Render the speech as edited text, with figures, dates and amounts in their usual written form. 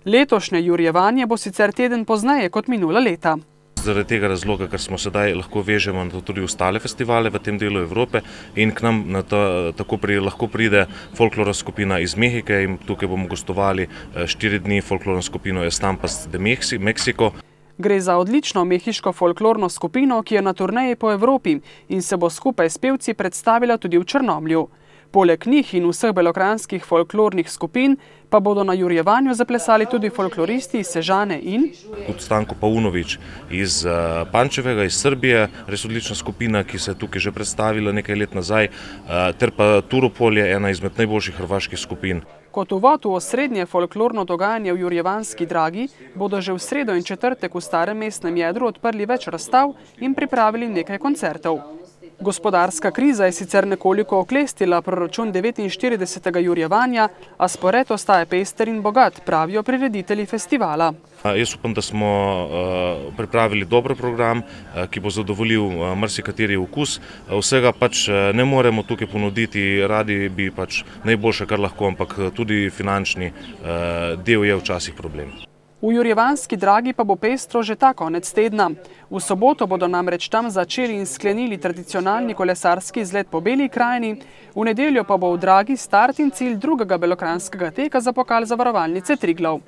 Letošnje jurjevanje bo sicer teden pozneje kot minula leta. Zaradi tega razloga, ker smo sedaj lahko vežemo na tudi ostale festivale v tem delu Evrope in k nam lahko pride folklorna skupina iz Mehike in tukaj bomo gostovali 4 dni folklorno skupino Estampas de Mexico. Gre za odlično mehiško folklorno skupino, ki je na turneji po Evropi in se bo skupaj s pevci predstavila tudi v Črnomlju. Poleg njih in vseh belokranjskih folklornih skupin pa bodo na jurjevanju zaplesali tudi folkloristi iz Sežane in Stanko Paunović iz Pančevega, iz Srbije, res odlična skupina, ki se je tukaj že predstavila nekaj let nazaj, ter pa Turopolje, ena izmed najboljših hrvaških skupin. Kot uvod v osrednje folklorno dogajanje v Jurjevanski dragi bodo že v sredo in četrtek v starem mestnem jedru odprli več razstav in pripravili nekaj koncertov. Gospodarska kriza je sicer nekoliko oklestila proračun 49. jurjevanja, a spored ostaja pester in bogat, pravijo prireditelji festivala. Jaz upam, da smo pripravili dober program, ki bo zadovoljil marsikateri okus. Vsega pač ne moremo tukaj ponuditi, radi bi pač najboljše, kar lahko, ampak tudi finančni del je včasih problem. V Jurjevanski dragi pa bo pestro že ta konec tedna. V soboto bodo namreč tam začeli in sklenili tradicionalni kolesarski izlet po Beli krajini, v nedeljo pa bo v dragi start in cilj drugega belokranjskega teka za pokal zavarovalnice Triglav.